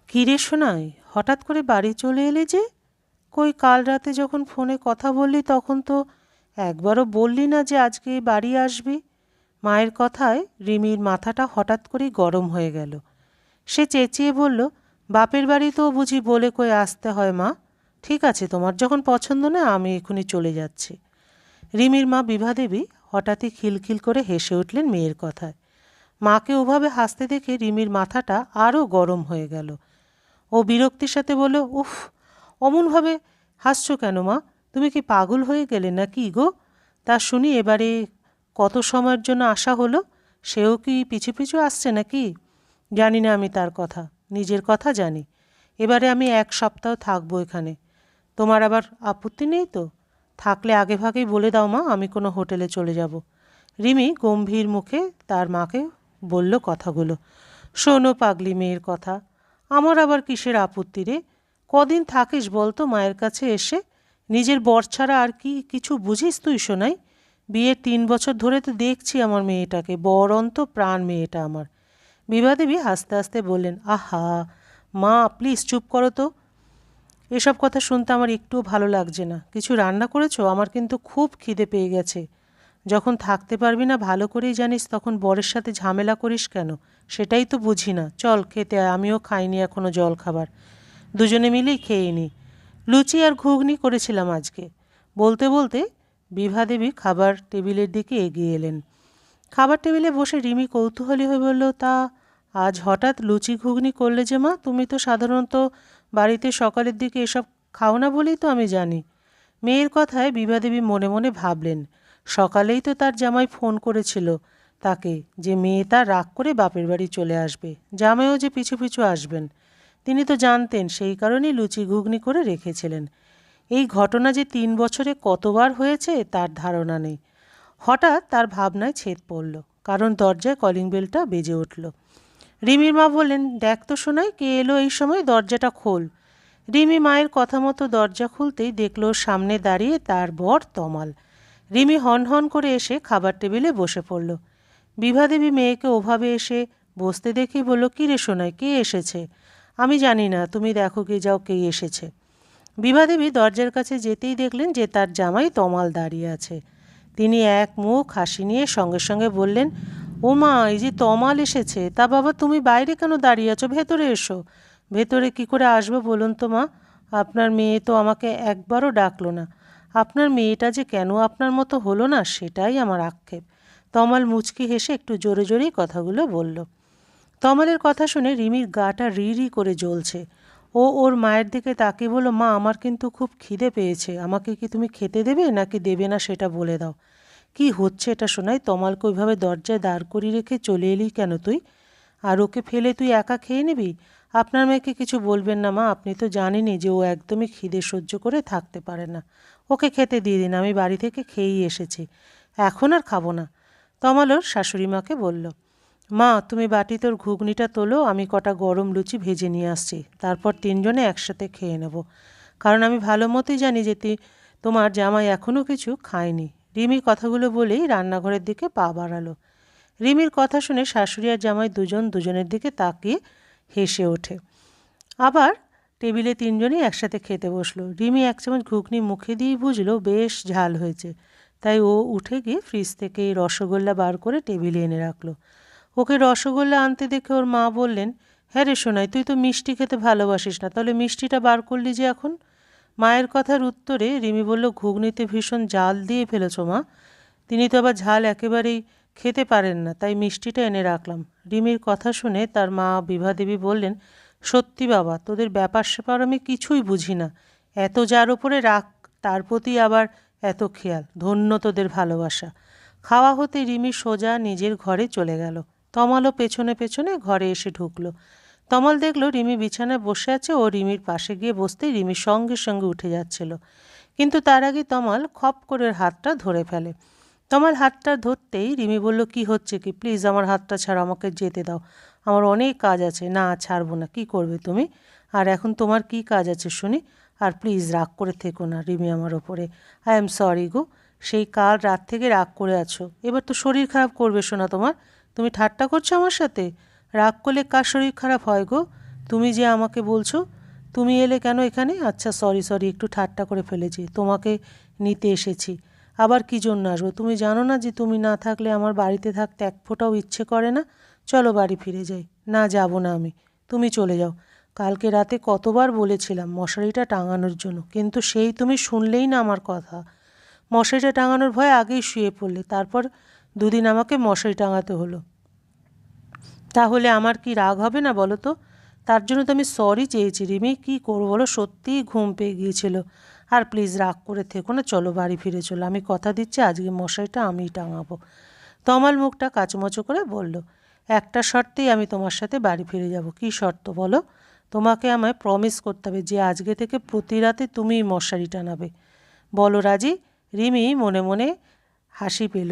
কী রে শোনাই, হঠাৎ করে বাড়ি চলে এলি যে? কই কাল রাতে যখন ফোনে কথা বললি তখন তো একবারও বললি না যে আজকে বাড়ি আসবি। মায়ের কথায় রিমির মাথাটা হঠাৎ করেই গরম হয়ে গেল। সে চেঁচিয়ে বলল, বাপের বাড়ি তো বুঝি বলে কই আসতে হয় মা? ঠিক আছে, তোমার যখন পছন্দ না আমি এখনই চলে যাচ্ছি। রিমির মা বিভাদেবী হঠাৎই খিলখিল করে হেসে উঠলেন মেয়ের কথায়। মাকে ওভাবে হাসতে দেখে রিমির মাথাটা আরও গরম হয়ে গেল। ও বিরক্তির সাথে বলল, উফ, অমনভাবে হাসছো কেন মা? তুমি কি পাগল হয়ে গেলে না কি গো? তা শুনি এবারে কত সময়ের জন্য আসা হলো? সেও কি পিছু পিছু আসছে নাকি? জানি না আমি তার কথা, নিজের কথা জানি। এবারে আমি 1 সপ্তাহ থাকবো এখানে। তোমার আবার আপত্তি নেই তো? থাকলে আগে ভাগেই বলে দাও মা, আমি কোনো হোটেলে চলে যাব। রিমি গম্ভীর মুখে তার মাকে বলল কথাগুলো। শোনো পাগলি মেয়ের কথা, আমার আবার কিসের আপত্তি রে? কদিন থাকিস বলতো মায়ের কাছে এসে? নিজের বর ছাড়া আর কি কিছু বুঝিস তুই শোনাই? বিয়ের 3 বছর ধরে তো দেখছি আমার মেয়েটাকে, বর অন্ত প্রাণ মেয়েটা আমার। বিভাদেবী হাসতে হাসতে বললেন, আহা মা, প্লিজ চুপ করো তো। এসব কথা শুনতে আমার একটুও ভালো লাগছে না। কিছু রান্না করেছো? আমার কিন্তু খুব খিদে পেয়ে গেছে। যখন থাকতে পারবি না ভালো করেই জানিস, তখন বরের সাথে ঝামেলা করিস কেন? সেটাই তো বুঝি না। চল খেতে আয়, আমিও খাইনি এখনও জল খাবার। দুজনে মিলেই খেয়ে নিই। লুচি আর ঘুগনি করেছিলাম আজকে। বলতে বলতে বিভাদেবী খাবার টেবিলের দিকে এগিয়ে এলেন। খাবার টেবিলে বসে রিমি কৌতূহলী হয়ে বলল, তা আজ হঠাৎ লুচি ঘুগনি করলে যে মা? তুমি তো সাধারণত বাড়িতে সকালের দিকে এসব খাও না বলেই তো আমি জানি। মেয়ের কথায় বিভাদেবী মনে মনে ভাবলেন, সকালেই তো তার জামাই ফোন করেছিল তাকে যে মেয়ে তার রাগ করে বাপের বাড়ি চলে আসবে, জামাইও যে পিছু পিছু আসবেন। তিনি তো জানতেন, সেই কারণেই লুচি ঘুগনি করে রেখেছিলেন। এই ঘটনা যে 3 বছরে কতবার হয়েছে তার ধারণা নেই। হঠাৎ তার ভাবনায় ছেদ পড়ল, কারণ দরজায় কলিং বেলটা বেজে উঠল। রিমির মা বললেন, দেখ তো শোনাই, কে এলো এই সময়, দরজাটা খোল। রিমি মায়ের কথা মতো দরজা খুলতেই দেখল সামনে দাঁড়িয়ে তার বর তমাল। রিমি হনহন করে এসে খাবার টেবিলে বসে পড়ল। বিভাদেবী মেয়েকে ওভাবে এসে বসতে দেখেই বলল, কী রে শোনাই, কে এসেছে? আমি জানি না, তুমি দেখো কে যাও কে এসেছে। বিভাদেবী দরজার কাছে যেতেই দেখলেন যে তার জামাই তমাল দাঁড়িয়ে আছে। তিনি এক মুখ হাসি নিয়ে সঙ্গে সঙ্গে বললেন, ও মা, এই যে তমাল এসেছে, তা বাবা তুমি বাইরে কেন দাঁড়িয়ে আছো? ভেতরে এসো। ভেতরে কি করে আসবো বলুন তো মা? আপনার মেয়ে তো আমাকে একবারও ডাকলো না। আপনার মেয়েটা যে কেন আপনার মতো হলো না সেটাই আমার আক্ষেপ। তমাল মুচকি হেসে একটু জোরে জোরেই কথাগুলো বলল। তমালের কথা শুনে রিমির গাটা রি রি করে জ্বলছে। ও ওর মায়ের দিকে তাকিয়ে বলল, মা আমার কিন্তু খুব খিদে পেয়েছে, আমাকে কি তুমি খেতে দেবে নাকি দেবে না সেটা বলে দাও। কি হচ্ছে এটা শোনাই? তমালকে ওইভাবে দরজায় দাঁড় করিয়ে রেখে চলে এলি কেন তুই? আর ওকে ফেলে তুই একা খেয়ে নিবি? আপনার মেয়েকে কিছু বলবেন না মা, আপনি তো জানেনই যে ও একদমই খিদে সহ্য করে থাকতে পারে না। ওকে খেতে দিয়ে দিন, আমি বাড়ি থেকে খেয়েই এসেছি, এখন আর খাবো না। তমাল ওর শাশুড়ি মাকে বলল, মা তুমি বাটি তোর ঘুগনিটা তোলো, আমি কটা গরম লুচি ভেজে নিয়ে আসছি, তারপর 3জনে একসাথে খেয়ে নেব। কারণ আমি ভালো মতোই জানি যে তোমার জামাই এখনও কিছু খায়নি। রিমি কথাগুলো বলেই রান্নাঘরের দিকে পা বাড়ালো। রিমির কথা শুনে শাশুড়ি আর জামাই দুজন দুজনের দিকে তাকিয়ে হেসে ওঠে। আবার টেবিলে 3জনই একসাথে খেতে বসলো। রিমি 1 চামচ ঘুগনি মুখে দিয়েই বুঝলো বেশ ঝাল হয়েছে। তাই ও উঠে গিয়ে ফ্রিজ থেকে রসগোল্লা বার করে টেবিলে এনে রাখলো। ওকে রসগোল্লা আনতে দেখে ওর মা বললেন, হ্যাঁ রে সোনাই, তুই তো মিষ্টি খেতে ভালোবাসিস না, তাহলে মিষ্টিটা বার করলি যে এখন? মায়ের কথার উত্তরে রিমি বলল, ঘুগনিতে ভীষণ জাল দিয়ে ফেলেছো মা। তিনি তো আবার ঝাল একেবারেই খেতে পারেন না, তাই মিষ্টিটা এনে রাখলাম। রিমির কথা শুনে তার মা বিভাদেবী বললেন, সত্যি বাবা, তোদের ব্যাপার স্যাপার আমি কিছুই বুঝি না। এত যার ওপরে রাগ, তার প্রতি আবার এত খেয়াল, ধন্য তোদের ভালোবাসা। খাওয়া হতে রিমি সোজা নিজের ঘরে চলে গেল। তমালও পেছনে পেছনে ঘরে এসে ঢুকলো। তমাল দেখলো রিমি বিছানায় বসে আছে, ও রিমির পাশে গিয়ে বসতেই রিমি সঙ্গে সঙ্গে উঠে যাচ্ছিল। কিন্তু তার আগে তমাল খপ করে ওর হাতটা ধরে ফেলে। তমাল হাতটা ধরতেই রিমি বলল, কি হচ্ছে কি? প্লিজ আমার হাতটা ছাড়ো, আমাকে যেতে দাও, আমার অনেক কাজ আছে। না ছাড়বো না, কি করবে তুমি? আর এখন তোমার কি কাজ আছে শুনি? আর প্লিজ রাগ করে থেকো না রিমি আমার ওপরে। আই এম সরি গো, সেই কাল রাত থেকে রাগ করে আছো, এবার তো শরীর খারাপ করবে শোনা তোমার। তুমি ঠাট্টা করছো আমার সাথে? রাগ করলে কার শরীর খারাপ হয় গো? তুমি যে আমাকে বলছো তুমি এলে কেন এখানে? আচ্ছা সরি সরি, একটু ঠাট্টা করে ফেলেছি, তোমাকে নিতে এসেছি। আবার কী জন্য আসবো? তুমি জানো না যে তুমি না থাকলে আমার বাড়িতে থাকতে এক ফোঁটাও ইচ্ছে করে না। চলো বাড়ি ফিরে যাই। না যাব না আমি, তুমি চলে যাও। কালকে রাতে কতবার বলেছিলাম মশারিটা টাঙানোর জন্য, কিন্তু সেই তুমি শুনলেই না আমার কথা। মশারিটা টাঙানোর ভয়ে আগেই শুয়ে পড়লে, তারপর দুদিন আমাকে মশারি টাঙাতে হলো। তাহলে আমার কি রাগ হবে না বলো তো? তার জন্য তো আমি সরি চেয়েছি রিমি, কী করবো বলো, সত্যিই ঘুম পেয়ে গিয়েছিল। আর প্লিজ রাগ করে থেকো না, চলো বাড়ি ফিরে চলো, আমি কথা দিচ্ছি আজকে মশারিটা আমিই টাঙাবো। তমাল মুখটা কাচুমাচু করে বলল, একটা শর্তেই আমি তোমার সাথে বাড়ি ফিরে যাব। কী শর্ত বলো? তোমাকে আমায় প্রমিস করতে হবে যে আজকে থেকে প্রতি রাতে তুমিই মশারি টানাবে। বলো রাজি? রিমি মনে মনে হাসি পেল,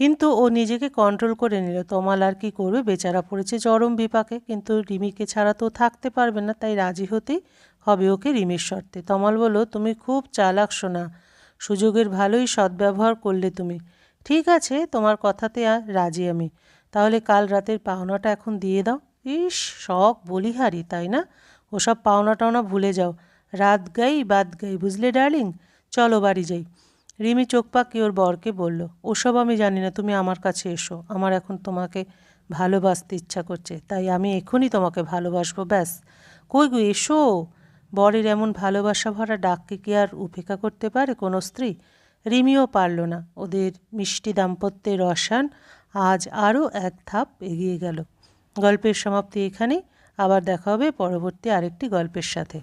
কিন্তু ও নিজেকে কন্ট্রোল করে নিল। তমাল আর কি করবে, বেচারা পড়েছে চরম বিপাকে, কিন্তু রিমিকে ছাড়া তো থাকতে পারবে না, তাই রাজি হতেই হবে ওকে রিমির শর্তে। তমাল বলল, তুমি খুব চালাক সোনা, সুযোগের ভালোই সদ্ব্যবহার করলে তুমি। ঠিক আছে, তোমার কথাতে রাজি আমি। তাহলে কাল রাতের পাওনাটা এখন দিয়ে দাও। ইস, শখ বলিহারি তাই না? ওসব পাওনা টাওনা ভুলে যাও। রাত গাই বাদ গাই, বুঝলে ডার্লিং? চলো বাড়ি যাই। রিমি চোখ পাকিয়ে ওর বরকে বলল, ওসব আমি জানি না, তুমি আমার কাছে এসো। আমার এখন তোমাকে ভালোবাসতে ইচ্ছা করছে, তাই আমি এখনই তোমাকে ভালোবাসবো, ব্যাস। কই গো, এসো। বরের এমন ভালোবাসা ভরা ডাককে কি আর উপেক্ষা করতে পারে কোনো স্ত্রী? রিমিও পারল না। ওদের মিষ্টি দাম্পত্যের রসায়ন আজ আরও এক ধাপ এগিয়ে গেল। গল্পের সমাপ্তি এখানেই। আবার দেখা হবে পরবর্তী আরেকটি গল্পের সাথে।